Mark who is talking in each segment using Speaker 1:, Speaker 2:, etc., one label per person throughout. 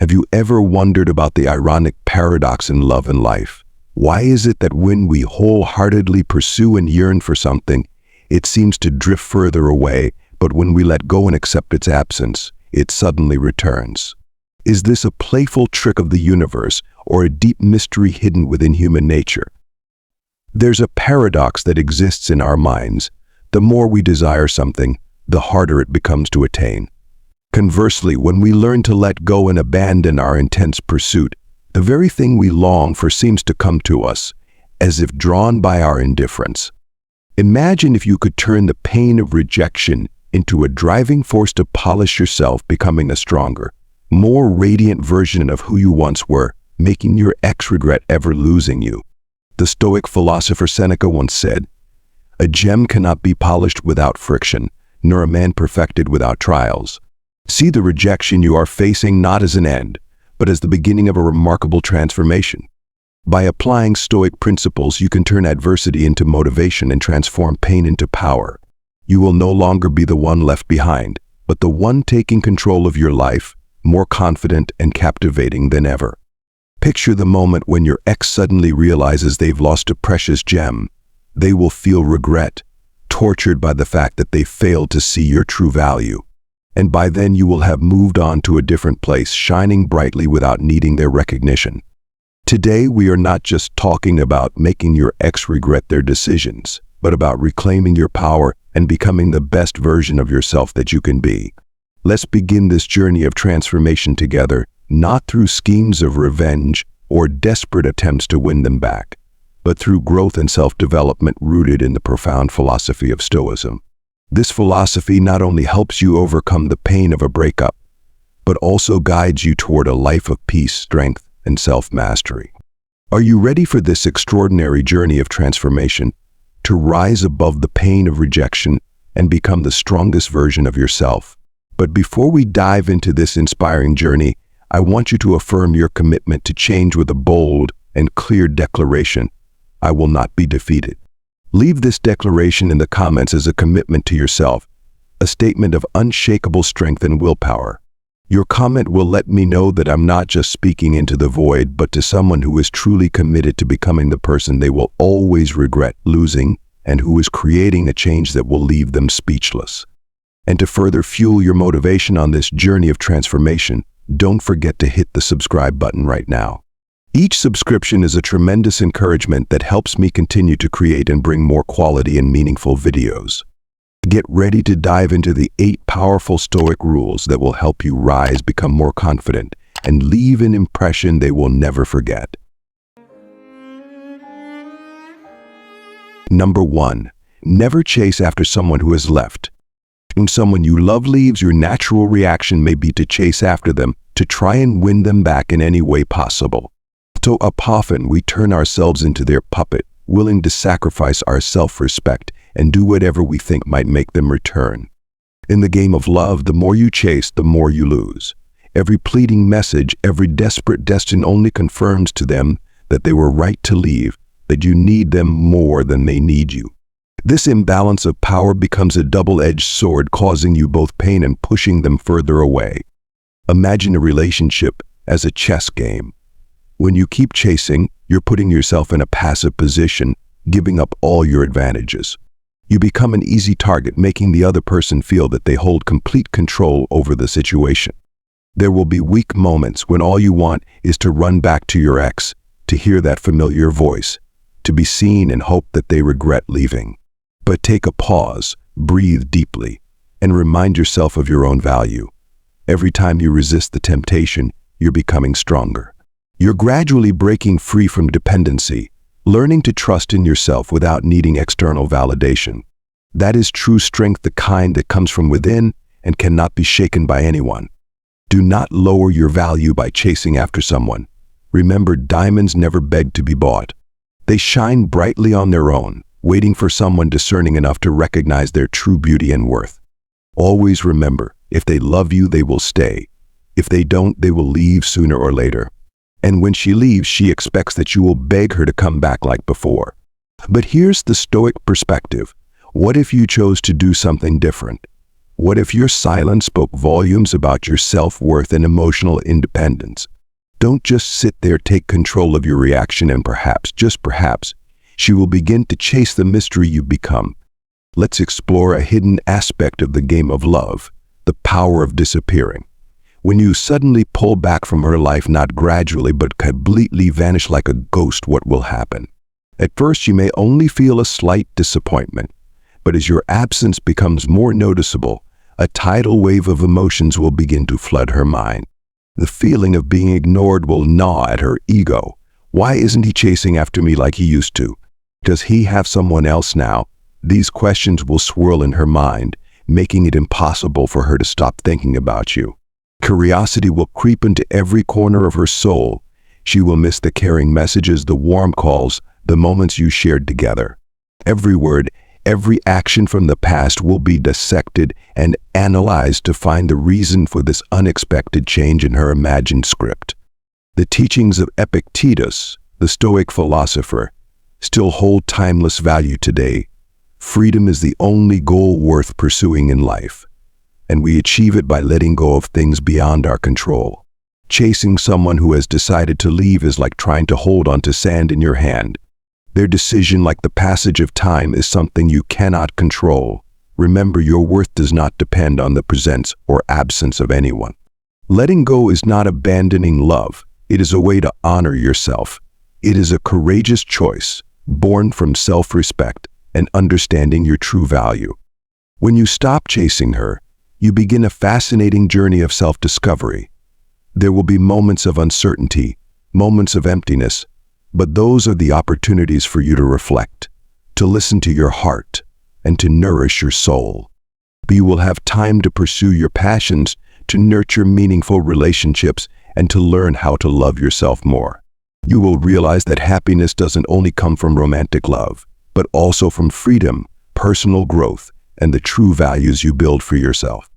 Speaker 1: Have you ever wondered about the ironic paradox in love and life? Why is it that when we wholeheartedly pursue and yearn for something, it seems to drift further away, but when we let go and accept its absence, it suddenly returns? Is this a playful trick of the universe or a deep mystery hidden within human nature? There's a paradox that exists in our minds. The more we desire something, the harder it becomes to attain. Conversely, when we learn to let go and abandon our intense pursuit, the very thing we long for seems to come to us, as if drawn by our indifference. Imagine if you could turn the pain of rejection into a driving force to polish yourself, becoming a stronger, more radiant version of who you once were, making your ex regret ever losing you. The Stoic philosopher Seneca once said, "A gem cannot be polished without friction, nor a man perfected without trials." See the rejection you are facing not as an end, but as the beginning of a remarkable transformation. By applying Stoic principles, you can turn adversity into motivation and transform pain into power. You will no longer be the one left behind, but the one taking control of your life, more confident and captivating than ever. Picture the moment when your ex suddenly realizes they've lost a precious gem. They will feel regret, tortured by the fact that they failed to see your true value. And by then you will have moved on to a different place, shining brightly without needing their recognition. Today, we are not just talking about making your ex regret their decisions, but about reclaiming your power and becoming the best version of yourself that you can be. Let's begin this journey of transformation together, not through schemes of revenge or desperate attempts to win them back, but through growth and self-development rooted in the profound philosophy of Stoicism. This philosophy not only helps you overcome the pain of a breakup, but also guides you toward a life of peace, strength, and self-mastery. Are you ready for this extraordinary journey of transformation, to rise above the pain of rejection and become the strongest version of yourself? But before we dive into this inspiring journey, I want you to affirm your commitment to change with a bold and clear declaration: I will not be defeated. Leave this declaration in the comments as a commitment to yourself, a statement of unshakable strength and willpower. Your comment will let me know that I'm not just speaking into the void, but to someone who is truly committed to becoming the person they will always regret losing, and who is creating a change that will leave them speechless. And to further fuel your motivation on this journey of transformation, don't forget to hit the subscribe button right now. Each subscription is a tremendous encouragement that helps me continue to create and bring more quality and meaningful videos. Get ready to dive into the 8 powerful Stoic rules that will help you rise, become more confident, and leave an impression they will never forget. Number 1. Never chase after someone who has left. When someone you love leaves, your natural reaction may be to chase after them, to try and win them back in any way possible. So often we turn ourselves into their puppet, willing to sacrifice our self-respect and do whatever we think might make them return. In the game of love, the more you chase, the more you lose. Every pleading message, every desperate gesture only confirms to them that they were right to leave, that you need them more than they need you. This imbalance of power becomes a double-edged sword, causing you both pain and pushing them further away. Imagine a relationship as a chess game. When you keep chasing, you're putting yourself in a passive position, giving up all your advantages. You become an easy target, making the other person feel that they hold complete control over the situation. There will be weak moments when all you want is to run back to your ex, to hear that familiar voice, to be seen and hope that they regret leaving. But take a pause, breathe deeply, and remind yourself of your own value. Every time you resist the temptation, you're becoming stronger. You're gradually breaking free from dependency, learning to trust in yourself without needing external validation. That is true strength, the kind that comes from within and cannot be shaken by anyone. Do not lower your value by chasing after someone. Remember, diamonds never beg to be bought. They shine brightly on their own, waiting for someone discerning enough to recognize their true beauty and worth. Always remember, if they love you, they will stay. If they don't, they will leave sooner or later. And when she leaves, she expects that you will beg her to come back like before. But here's the Stoic perspective. What if you chose to do something different? What if your silence spoke volumes about your self-worth and emotional independence? Don't just sit there, take control of your reaction, and perhaps, just perhaps, she will begin to chase the mystery you become. Let's explore a hidden aspect of the game of love, the power of disappearing. When you suddenly pull back from her life, not gradually but completely vanish like a ghost, what will happen? At first, you may only feel a slight disappointment, but as your absence becomes more noticeable, a tidal wave of emotions will begin to flood her mind. The feeling of being ignored will gnaw at her ego. Why isn't he chasing after me like he used to? Does he have someone else now? These questions will swirl in her mind, making it impossible for her to stop thinking about you. Curiosity will creep into every corner of her soul. She will miss the caring messages, the warm calls, the moments you shared together. Every word, every action from the past will be dissected and analyzed to find the reason for this unexpected change in her imagined script. The teachings of Epictetus, the Stoic philosopher, still hold timeless value today. Freedom is the only goal worth pursuing in life, and we achieve it by letting go of things beyond our control. Chasing someone who has decided to leave is like trying to hold on to sand in your hand. Their decision, like the passage of time, is something you cannot control. Remember, your worth does not depend on the presence or absence of anyone. Letting go is not abandoning love. It is a way to honor yourself. It is a courageous choice, born from self-respect and understanding your true value. When you stop chasing her, you begin a fascinating journey of self-discovery. There will be moments of uncertainty, moments of emptiness, but those are the opportunities for you to reflect, to listen to your heart, and to nourish your soul. You will have time to pursue your passions, to nurture meaningful relationships, and to learn how to love yourself more. You will realize that happiness doesn't only come from romantic love, but also from freedom, personal growth, and the true values you build for yourself.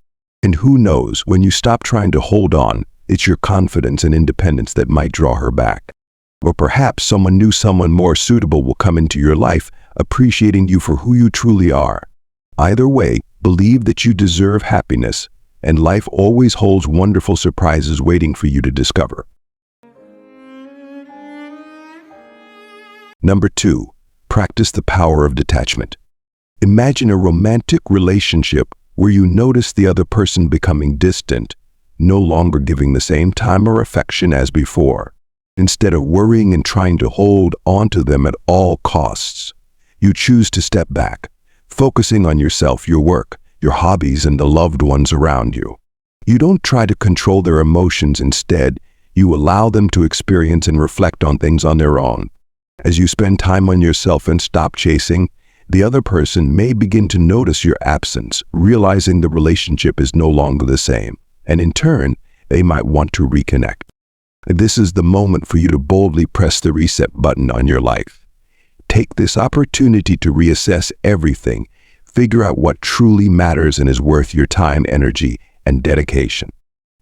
Speaker 1: And who knows, when you stop trying to hold on, it's your confidence and independence that might draw her back. Or perhaps someone new, someone more suitable will come into your life, appreciating you for who you truly are. Either way, believe that you deserve happiness, and life always holds wonderful surprises waiting for you to discover. Number 2, practice the power of detachment. Imagine a romantic relationship where you notice the other person becoming distant, no longer giving the same time or affection as before. Instead of worrying and trying to hold on to them at all costs, you choose to step back, focusing on yourself, your work, your hobbies, and the loved ones around you. You don't try to control their emotions. Instead, you allow them to experience and reflect on things on their own. As you spend time on yourself and stop chasing, the other person may begin to notice your absence, realizing the relationship is no longer the same, and in turn, they might want to reconnect. This is the moment for you to boldly press the reset button on your life. Take this opportunity to reassess everything, figure out what truly matters and is worth your time, energy, and dedication.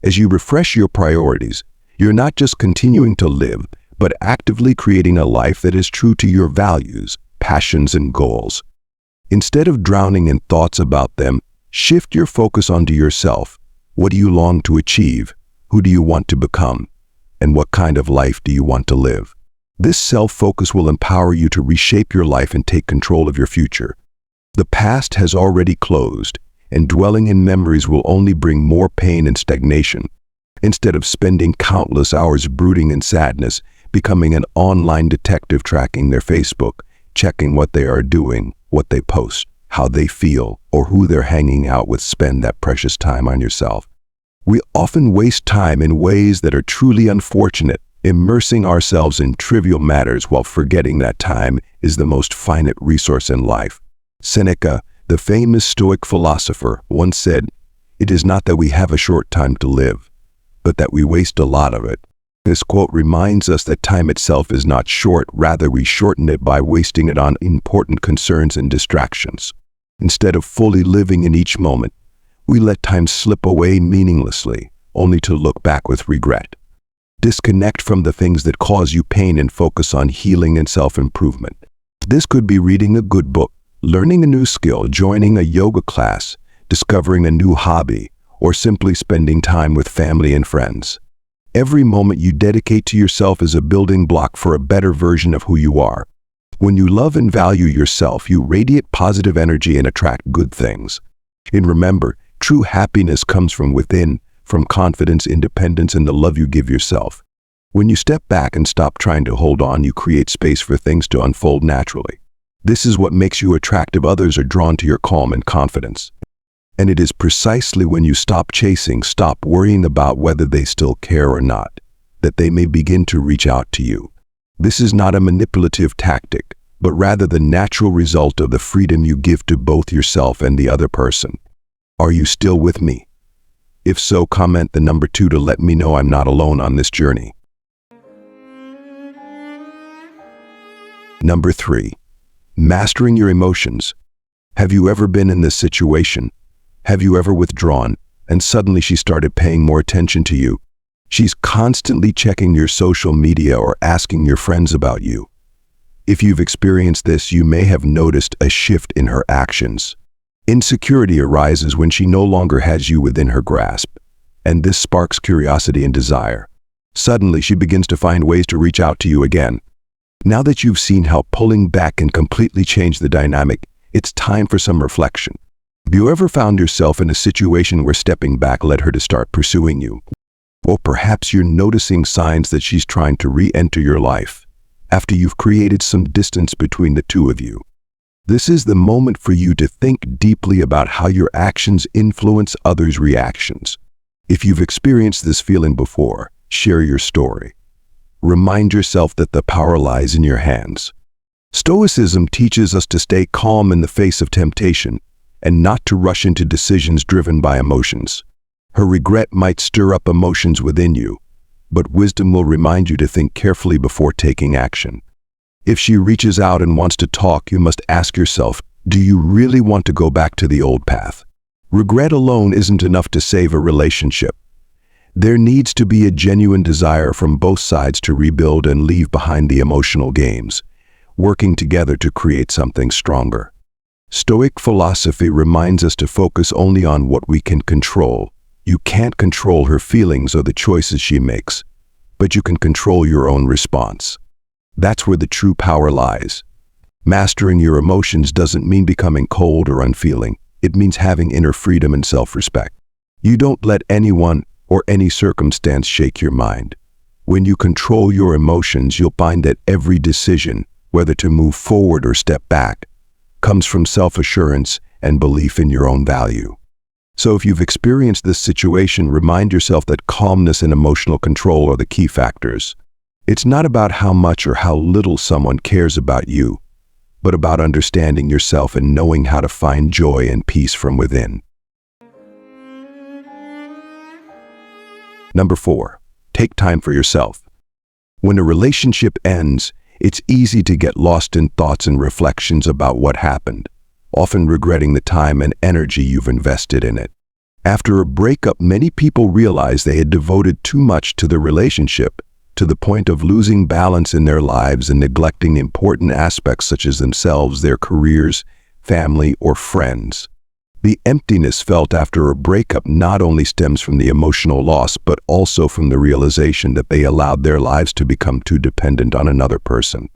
Speaker 1: As you refresh your priorities, you're not just continuing to live, but actively creating a life that is true to your values, passions, and goals. Instead of drowning in thoughts about them, shift your focus onto yourself. What do you long to achieve? Who do you want to become? And what kind of life do you want to live? This self-focus will empower you to reshape your life and take control of your future. The past has already closed, and dwelling in memories will only bring more pain and stagnation. Instead of spending countless hours brooding in sadness, becoming an online detective tracking their Facebook, checking what they are doing, what they post, how they feel, or who they're hanging out with, spend that precious time on yourself. We often waste time in ways that are truly unfortunate, immersing ourselves in trivial matters while forgetting that time is the most finite resource in life. Seneca, the famous Stoic philosopher, once said, "It is not that we have a short time to live, but that we waste a lot of it." This quote reminds us that time itself is not short, rather we shorten it by wasting it on important concerns and distractions. Instead of fully living in each moment, we let time slip away meaninglessly, only to look back with regret. Disconnect from the things that cause you pain and focus on healing and self-improvement. This could be reading a good book, learning a new skill, joining a yoga class, discovering a new hobby, or simply spending time with family and friends. Every moment you dedicate to yourself is a building block for a better version of who you are. When you love and value yourself, you radiate positive energy and attract good things. And remember, true happiness comes from within, from confidence, independence, and the love you give yourself. When you step back and stop trying to hold on, you create space for things to unfold naturally. This is what makes you attractive. Others are drawn to your calm and confidence. And it is precisely when you stop chasing, stop worrying about whether they still care or not, that they may begin to reach out to you. This is not a manipulative tactic, but rather the natural result of the freedom you give to both yourself and the other person. Are you still with me? If so, comment the number 2 to let me know I'm not alone on this journey. Number 3, mastering your emotions. Have you ever been in this situation? Have you ever withdrawn, and suddenly she started paying more attention to you? She's constantly checking your social media or asking your friends about you. If you've experienced this, you may have noticed a shift in her actions. Insecurity arises when she no longer has you within her grasp, and this sparks curiosity and desire. Suddenly, she begins to find ways to reach out to you again. Now that you've seen how pulling back can completely change the dynamic, it's time for some reflection. Have you ever found yourself in a situation where stepping back led her to start pursuing you? Or perhaps you're noticing signs that she's trying to re-enter your life after you've created some distance between the two of you. This is the moment for you to think deeply about how your actions influence others' reactions. If you've experienced this feeling before, share your story. Remind yourself that the power lies in your hands. Stoicism teaches us to stay calm in the face of temptation and not to rush into decisions driven by emotions. Her regret might stir up emotions within you, but wisdom will remind you to think carefully before taking action. If she reaches out and wants to talk, you must ask yourself, do you really want to go back to the old path? Regret alone isn't enough to save a relationship. There needs to be a genuine desire from both sides to rebuild and leave behind the emotional games, working together to create something stronger. Stoic philosophy reminds us to focus only on what we can control. You can't control her feelings or the choices she makes, but you can control your own response. That's where the true power lies. Mastering your emotions doesn't mean becoming cold or unfeeling. It means having inner freedom and self-respect. You don't let anyone or any circumstance shake your mind. When you control your emotions, you'll find that every decision, whether to move forward or step back, comes from self-assurance and belief in your own value. So if you've experienced this situation, remind yourself that calmness and emotional control are the key factors. It's not about how much or how little someone cares about you, but about understanding yourself and knowing how to find joy and peace from within. Number 4, take time for yourself. When a relationship ends, it's easy to get lost in thoughts and reflections about what happened, often regretting the time and energy you've invested in it. After a breakup, many people realize they had devoted too much to the relationship, to the point of losing balance in their lives and neglecting important aspects such as themselves, their careers, family, or friends. The emptiness felt after a breakup not only stems from the emotional loss, but also from the realization that they allowed their lives to become too dependent on another person.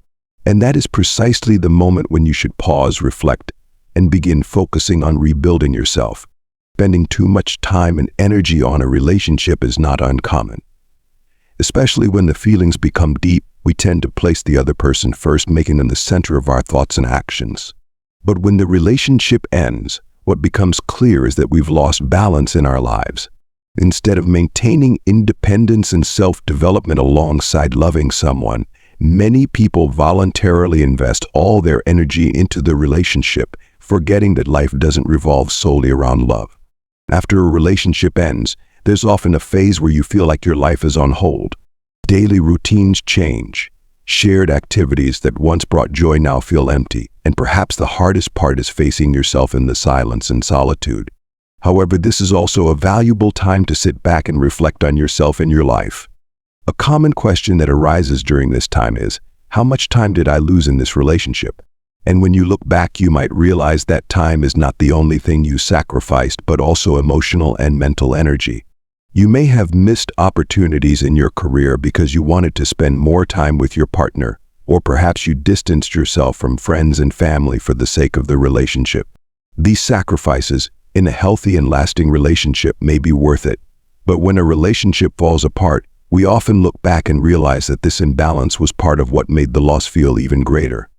Speaker 1: And that is precisely the moment when you should pause, reflect, and begin focusing on rebuilding yourself. Spending too much time and energy on a relationship is not uncommon. Especially when the feelings become deep, we tend to place the other person first, making them the center of our thoughts and actions. But when the relationship ends, what becomes clear is that we've lost balance in our lives. Instead of maintaining independence and self-development alongside loving someone, many people voluntarily invest all their energy into the relationship, forgetting that life doesn't revolve solely around love. After a relationship ends, there's often a phase where you feel like your life is on hold. Daily routines change. Shared activities that once brought joy now feel empty, and perhaps the hardest part is facing yourself in the silence and solitude. However, this is also a valuable time to sit back and reflect on yourself and your life. A common question that arises during this time is, how much time did I lose in this relationship? And when you look back, you might realize that time is not the only thing you sacrificed, but also emotional and mental energy. You may have missed opportunities in your career because you wanted to spend more time with your partner, or perhaps you distanced yourself from friends and family for the sake of the relationship. These sacrifices, in a healthy and lasting relationship, may be worth it. But when a relationship falls apart, we often look back and realize that this imbalance was part of what made the loss feel even greater.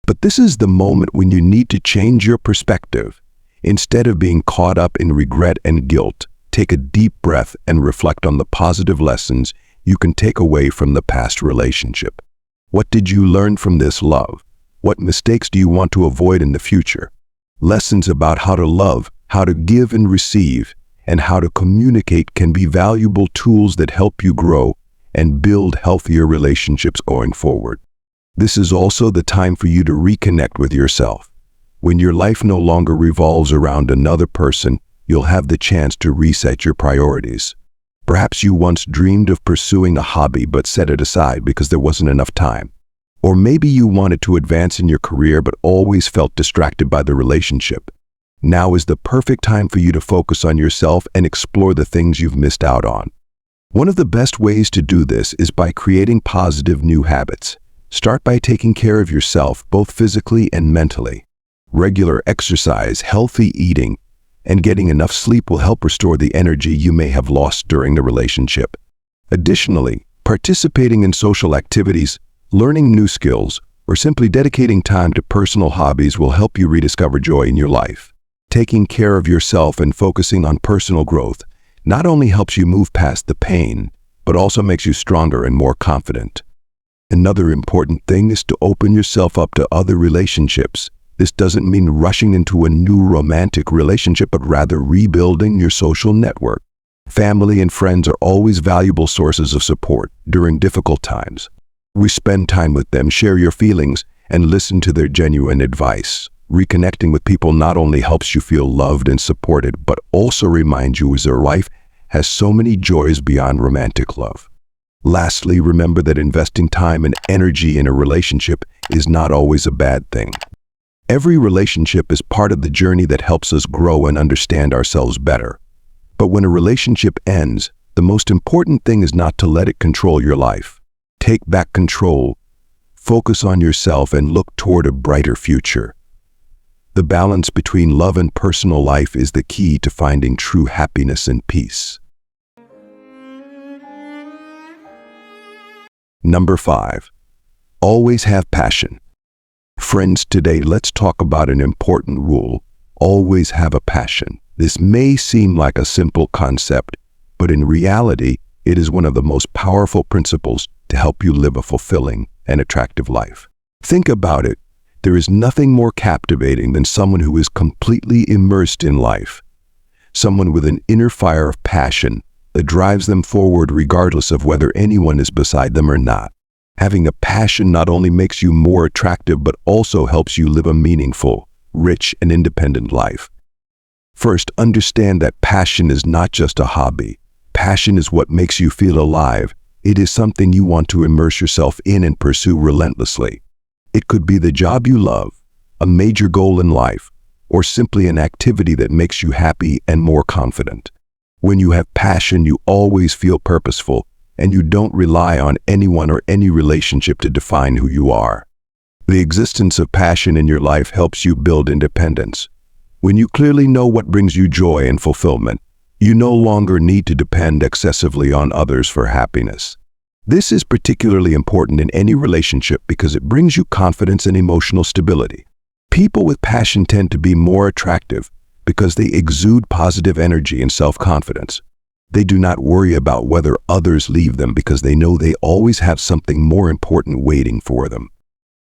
Speaker 1: But this is the moment when you need to change your perspective. Instead of being caught up in regret and guilt, take a deep breath and reflect on the positive lessons you can take away from the past relationship. What did you learn from this love? What mistakes do you want to avoid in the future? Lessons about how to love, how to give and receive, and how to communicate can be valuable tools that help you grow and build healthier relationships going forward. This is also the time for you to reconnect with yourself. When your life no longer revolves around another person, you'll have the chance to reset your priorities. Perhaps you once dreamed of pursuing a hobby but set it aside because there wasn't enough time. Or maybe you wanted to advance in your career but always felt distracted by the relationship. Now is the perfect time for you to focus on yourself and explore the things you've missed out on. One of the best ways to do this is by creating positive new habits. Start by taking care of yourself, both physically and mentally. Regular exercise, healthy eating, and getting enough sleep will help restore the energy you may have lost during the relationship. Additionally, participating in social activities, learning new skills, or simply dedicating time to personal hobbies will help you rediscover joy in your life. Taking care of yourself and focusing on personal growth not only helps you move past the pain, but also makes you stronger and more confident. Another important thing is to open yourself up to other relationships. This doesn't mean rushing into a new romantic relationship, but rather rebuilding your social network. Family and friends are always valuable sources of support during difficult times. We spend time with them, share your feelings, and listen to their genuine advice. Reconnecting with people not only helps you feel loved and supported, but also reminds you that life has so many joys beyond romantic love. Lastly, remember that investing time and energy in a relationship is not always a bad thing. Every relationship is part of the journey that helps us grow and understand ourselves better. But when a relationship ends, the most important thing is not to let it control your life. Take back control, focus on yourself, and look toward a brighter future. The balance between love and personal life is the key to finding true happiness and peace. Number 5. Always have passion. Friends, today let's talk about an important rule. Always have a passion. This may seem like a simple concept, but in reality, it is one of the most powerful principles to help you live a fulfilling and attractive life. Think about it. There is nothing more captivating than someone who is completely immersed in life. Someone with an inner fire of passion that drives them forward regardless of whether anyone is beside them or not. Having a passion not only makes you more attractive, but also helps you live a meaningful, rich, and independent life. First, understand that passion is not just a hobby. Passion is what makes you feel alive. It is something you want to immerse yourself in and pursue relentlessly. It could be the job you love, a major goal in life, or simply an activity that makes you happy and more confident. When you have passion, you always feel purposeful, and you don't rely on anyone or any relationship to define who you are. The existence of passion in your life helps you build independence. When you clearly know what brings you joy and fulfillment, you no longer need to depend excessively on others for happiness. This is particularly important in any relationship because it brings you confidence and emotional stability. People with passion tend to be more attractive because they exude positive energy and self-confidence. They do not worry about whether others leave them because they know they always have something more important waiting for them.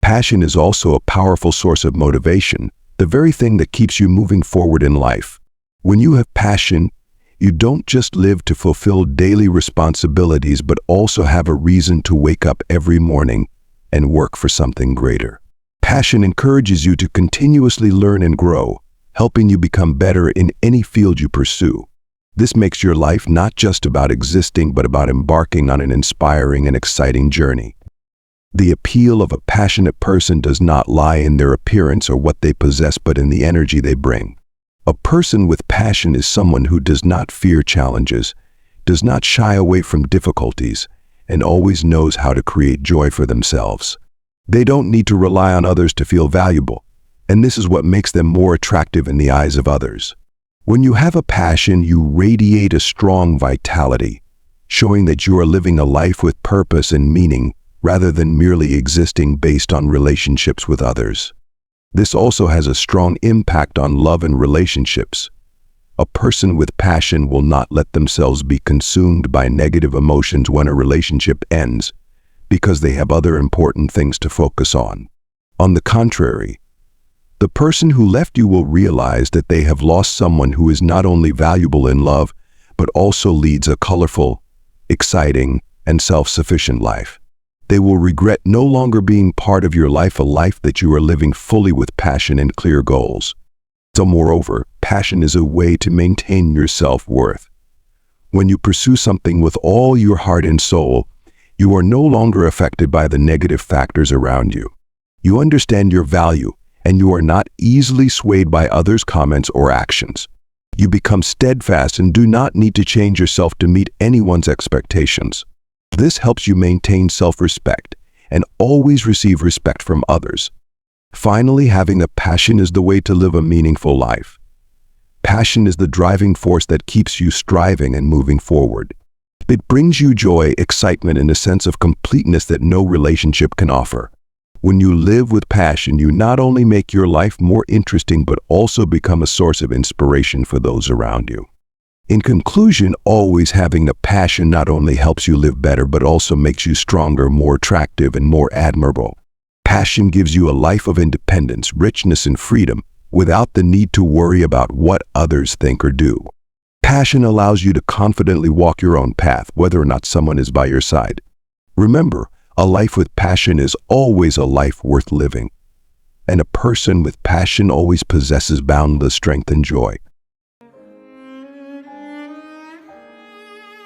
Speaker 1: Passion is also a powerful source of motivation, the very thing that keeps you moving forward in life. When you have passion, you don't just live to fulfill daily responsibilities, but also have a reason to wake up every morning and work for something greater. Passion encourages you to continuously learn and grow, helping you become better in any field you pursue. This makes your life not just about existing, but about embarking on an inspiring and exciting journey. The appeal of a passionate person does not lie in their appearance or what they possess, but in the energy they bring. A person with passion is someone who does not fear challenges, does not shy away from difficulties, and always knows how to create joy for themselves. They don't need to rely on others to feel valuable, and this is what makes them more attractive in the eyes of others. When you have a passion, you radiate a strong vitality, showing that you are living a life with purpose and meaning rather than merely existing based on relationships with others. This also has a strong impact on love and relationships. A person with passion will not let themselves be consumed by negative emotions when a relationship ends, because they have other important things to focus on. On the contrary, the person who left you will realize that they have lost someone who is not only valuable in love, but also leads a colorful, exciting, and self-sufficient life. They will regret no longer being part of your life, a life that you are living fully with passion and clear goals. So moreover, passion is a way to maintain your self-worth. When you pursue something with all your heart and soul, you are no longer affected by the negative factors around you. You understand your value, and you are not easily swayed by others' comments or actions. You become steadfast and do not need to change yourself to meet anyone's expectations. This helps you maintain self-respect and always receive respect from others. Finally, having a passion is the way to live a meaningful life. Passion is the driving force that keeps you striving and moving forward. It brings you joy, excitement, and a sense of completeness that no relationship can offer. When you live with passion, you not only make your life more interesting, but also become a source of inspiration for those around you. In conclusion, always having a passion not only helps you live better, but also makes you stronger, more attractive, and more admirable. Passion gives you a life of independence, richness, and freedom without the need to worry about what others think or do. Passion allows you to confidently walk your own path, whether or not someone is by your side. Remember, a life with passion is always a life worth living, and a person with passion always possesses boundless strength and joy.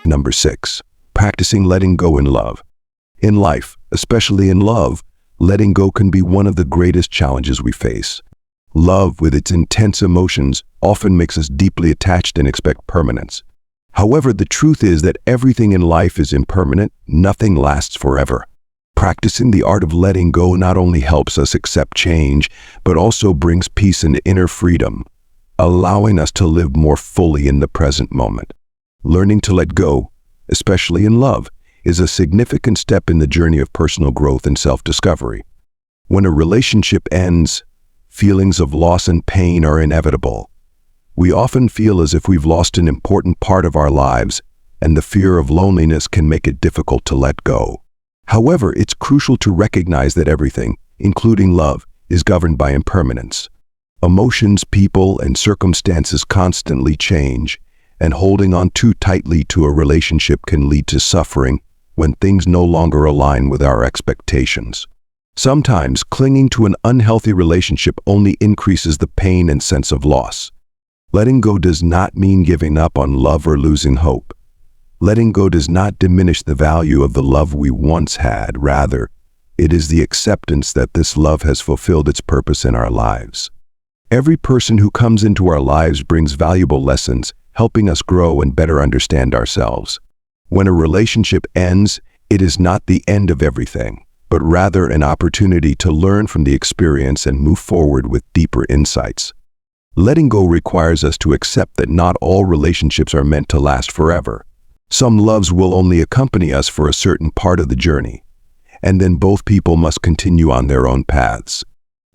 Speaker 1: Number 6. Practicing letting go in love. In life, especially in love, letting go can be one of the greatest challenges we face. Love, with its intense emotions, often makes us deeply attached and expect permanence. However, the truth is that everything in life is impermanent, nothing lasts forever. Practicing the art of letting go not only helps us accept change, but also brings peace and inner freedom, allowing us to live more fully in the present moment. Learning to let go, especially in love, is a significant step in the journey of personal growth and self-discovery. When a relationship ends, feelings of loss and pain are inevitable. We often feel as if we've lost an important part of our lives, and the fear of loneliness can make it difficult to let go. However, it's crucial to recognize that everything, including love, is governed by impermanence. Emotions, people, and circumstances constantly change, and holding on too tightly to a relationship can lead to suffering when things no longer align with our expectations. Sometimes, clinging to an unhealthy relationship only increases the pain and sense of loss. Letting go does not mean giving up on love or losing hope. Letting go does not diminish the value of the love we once had. Rather, it is the acceptance that this love has fulfilled its purpose in our lives. Every person who comes into our lives brings valuable lessons, helping us grow and better understand ourselves. When a relationship ends, it is not the end of everything, but rather an opportunity to learn from the experience and move forward with deeper insights. Letting go requires us to accept that not all relationships are meant to last forever. Some loves will only accompany us for a certain part of the journey, and then both people must continue on their own paths.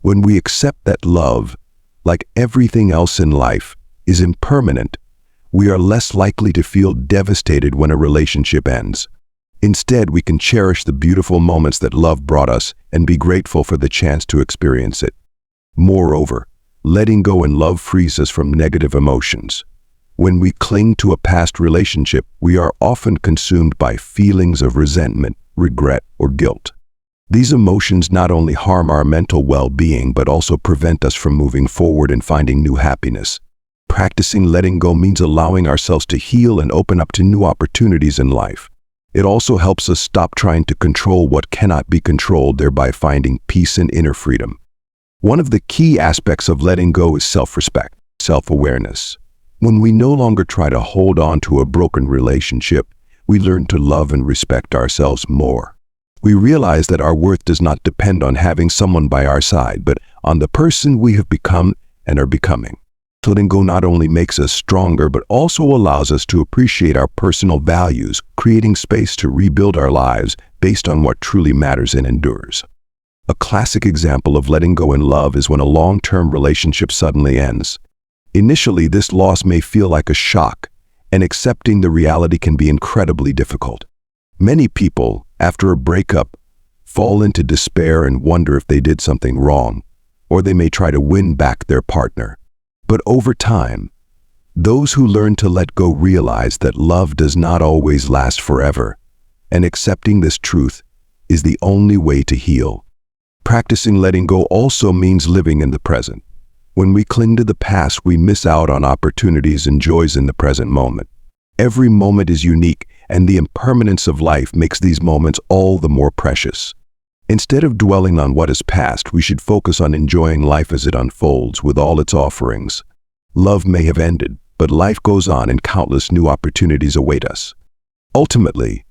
Speaker 1: When we accept that love, like everything else in life, is impermanent, we are less likely to feel devastated when a relationship ends. Instead, we can cherish the beautiful moments that love brought us and be grateful for the chance to experience it. Moreover, letting go in love frees us from negative emotions. When we cling to a past relationship, we are often consumed by feelings of resentment, regret, or guilt. These emotions not only harm our mental well-being, but also prevent us from moving forward and finding new happiness. Practicing letting go means allowing ourselves to heal and open up to new opportunities in life. It also helps us stop trying to control what cannot be controlled, thereby finding peace and inner freedom. One of the key aspects of letting go is self-respect, self-awareness. When we no longer try to hold on to a broken relationship, we learn to love and respect ourselves more. We realize that our worth does not depend on having someone by our side, but on the person we have become and are becoming. Letting go not only makes us stronger, but also allows us to appreciate our personal values, creating space to rebuild our lives based on what truly matters and endures. A classic example of letting go in love is when a long-term relationship suddenly ends. Initially, this loss may feel like a shock, and accepting the reality can be incredibly difficult. Many people, after a breakup, fall into despair and wonder if they did something wrong, or they may try to win back their partner. But over time, those who learn to let go realize that love does not always last forever, and accepting this truth is the only way to heal. Practicing letting go also means living in the present. When we cling to the past, we miss out on opportunities and joys in the present moment. Every moment is unique, and the impermanence of life makes these moments all the more precious. Instead of dwelling on what is past, we should focus on enjoying life as it unfolds with all its offerings. Love may have ended, but life goes on and countless new opportunities await us. Ultimately,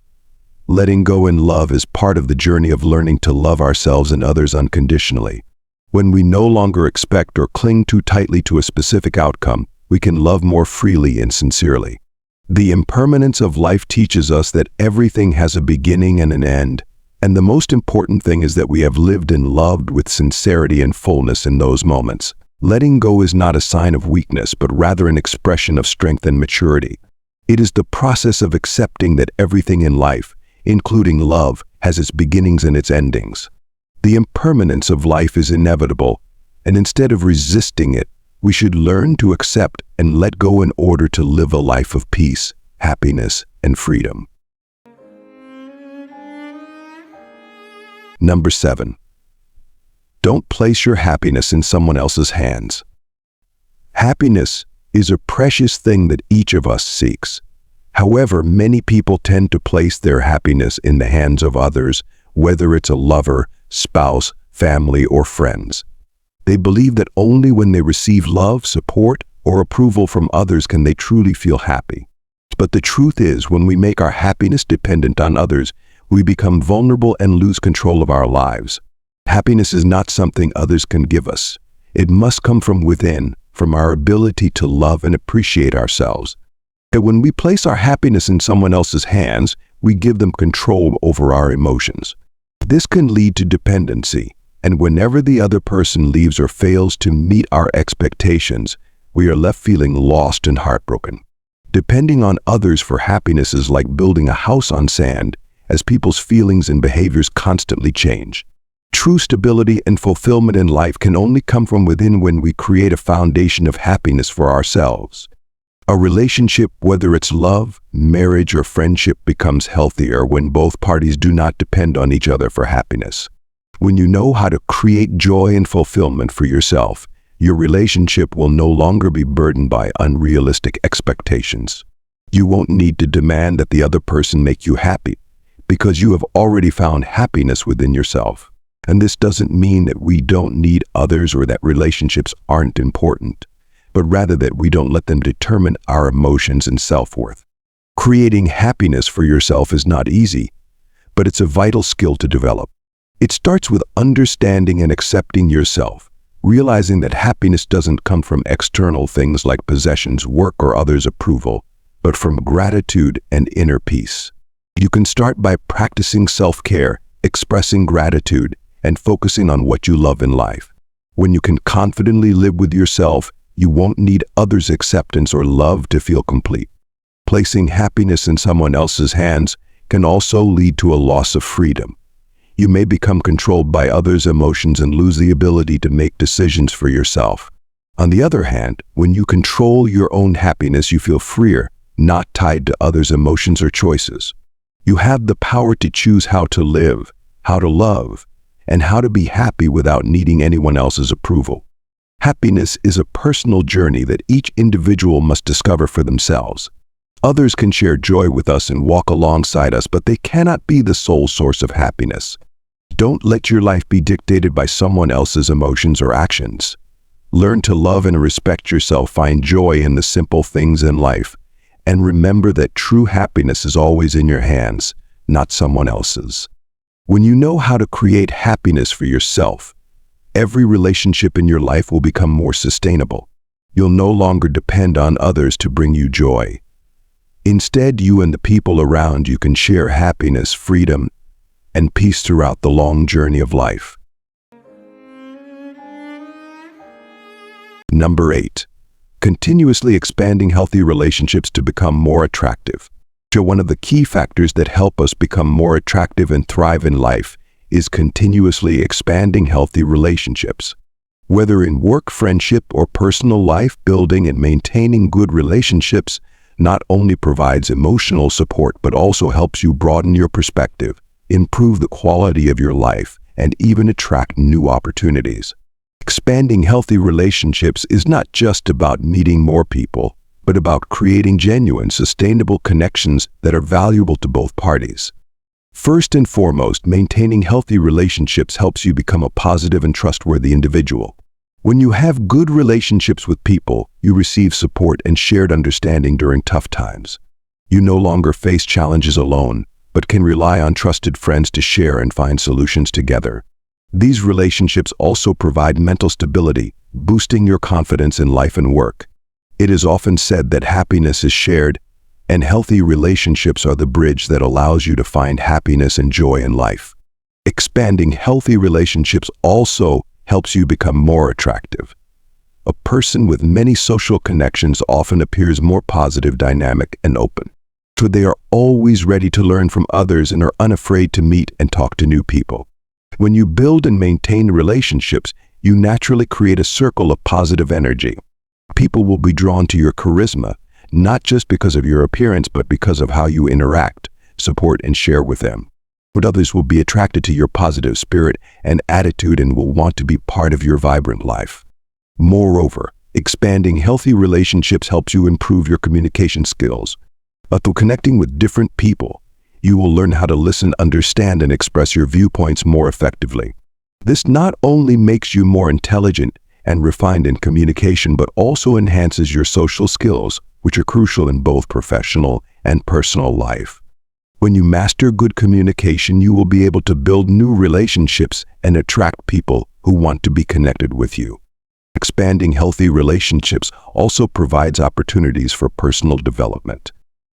Speaker 1: letting go in love is part of the journey of learning to love ourselves and others unconditionally. When we no longer expect or cling too tightly to a specific outcome, we can love more freely and sincerely. The impermanence of life teaches us that everything has a beginning and an end, and the most important thing is that we have lived and loved with sincerity and fullness in those moments. Letting go is not a sign of weakness, but rather an expression of strength and maturity. It is the process of accepting that everything in life, including love, has its beginnings and its endings. The impermanence of life is inevitable, and instead of resisting it, we should learn to accept and let go in order to live a life of peace, happiness, and freedom. Number 7. Don't place your happiness in someone else's hands. Happiness is a precious thing that each of us seeks. However, many people tend to place their happiness in the hands of others, whether it's a lover, spouse, family, or friends. They believe that only when they receive love, support, or approval from others can they truly feel happy. But the truth is, when we make our happiness dependent on others, we become vulnerable and lose control of our lives. Happiness is not something others can give us. It must come from within, from our ability to love and appreciate ourselves. And when we place our happiness in someone else's hands, we give them control over our emotions. This can lead to dependency, and whenever the other person leaves or fails to meet our expectations, we are left feeling lost and heartbroken. Depending on others for happiness is like building a house on sand, as people's feelings and behaviors constantly change. True stability and fulfillment in life can only come from within when we create a foundation of happiness for ourselves. A relationship, whether it's love, marriage, or friendship, becomes healthier when both parties do not depend on each other for happiness. When you know how to create joy and fulfillment for yourself, your relationship will no longer be burdened by unrealistic expectations. You won't need to demand that the other person make you happy, because you have already found happiness within yourself. And this doesn't mean that we don't need others or that relationships aren't important, but rather that we don't let them determine our emotions and self-worth. Creating happiness for yourself is not easy, but it's a vital skill to develop. It starts with understanding and accepting yourself, realizing that happiness doesn't come from external things like possessions, work, or others' approval, but from gratitude and inner peace. You can start by practicing self-care, expressing gratitude, and focusing on what you love in life. When you can confidently live with yourself, you won't need others' acceptance or love to feel complete. Placing happiness in someone else's hands can also lead to a loss of freedom. You may become controlled by others' emotions and lose the ability to make decisions for yourself. On the other hand, when you control your own happiness, you feel freer, not tied to others' emotions or choices. You have the power to choose how to live, how to love, and how to be happy without needing anyone else's approval. Happiness is a personal journey that each individual must discover for themselves. Others can share joy with us and walk alongside us, but they cannot be the sole source of happiness. Don't let your life be dictated by someone else's emotions or actions. Learn to love and respect yourself, find joy in the simple things in life, and remember that true happiness is always in your hands, not someone else's. When you know how to create happiness for yourself, every relationship in your life will become more sustainable. You'll no longer depend on others to bring you joy. Instead, you and the people around you can share happiness, freedom, and peace throughout the long journey of life. Number 8. Continuously expanding healthy relationships to become more attractive. One of the key factors that help us become more attractive and thrive in life is continuously expanding healthy relationships. Whether in work, friendship, or personal life, building and maintaining good relationships not only provides emotional support but also helps you broaden your perspective, improve the quality of your life, and even attract new opportunities. Expanding healthy relationships is not just about meeting more people, but about creating genuine, sustainable connections that are valuable to both parties. First and foremost, maintaining healthy relationships helps you become a positive and trustworthy individual. When you have good relationships with people, you receive support and shared understanding during tough times. You no longer face challenges alone, but can rely on trusted friends to share and find solutions together. These relationships also provide mental stability, boosting your confidence in life and work. It is often said that happiness is shared, and healthy relationships are the bridge that allows you to find happiness and joy in life. Expanding healthy relationships also helps you become more attractive. A person with many social connections often appears more positive, dynamic, and open. So they are always ready to learn from others and are unafraid to meet and talk to new people. When you build and maintain relationships, you naturally create a circle of positive energy. People will be drawn to your charisma, not just because of your appearance, but because of how you interact, support, and share with them. But others will be attracted to your positive spirit and attitude and will want to be part of your vibrant life. Moreover, expanding healthy relationships helps you improve your communication skills. Through connecting with different people, you will learn how to listen, understand, and express your viewpoints more effectively. This not only makes you more intelligent and refined in communication, but also enhances your social skills, which are crucial in both professional and personal life. When you master good communication, you will be able to build new relationships and attract people who want to be connected with you. Expanding healthy relationships also provides opportunities for personal development.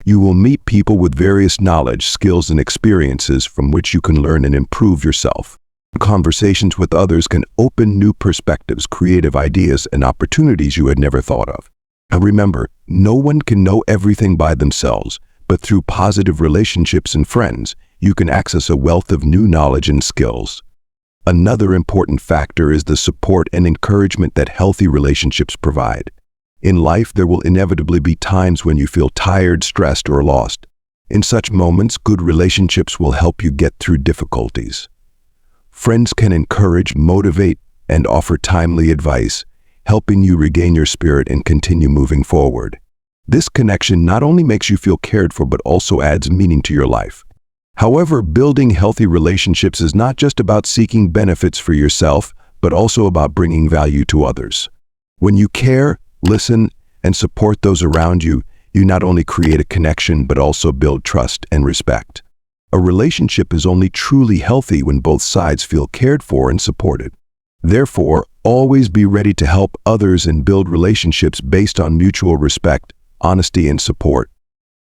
Speaker 1: You will meet people with various knowledge, skills, and experiences from which you can learn and improve yourself. Conversations with others can open new perspectives, creative ideas, and opportunities you had never thought of. And remember, no one can know everything by themselves, but through positive relationships and friends, you can access a wealth of new knowledge and skills. Another important factor is the support and encouragement that healthy relationships provide. In life, there will inevitably be times when you feel tired, stressed, or lost. In such moments, good relationships will help you get through difficulties. Friends can encourage, motivate, and offer timely advice, helping you regain your spirit and continue moving forward. This connection not only makes you feel cared for, but also adds meaning to your life. However, building healthy relationships is not just about seeking benefits for yourself, but also about bringing value to others. When you care, listen, and support those around you, you not only create a connection, but also build trust and respect. A relationship is only truly healthy when both sides feel cared for and supported. Therefore, always be ready to help others and build relationships based on mutual respect, honesty, and support.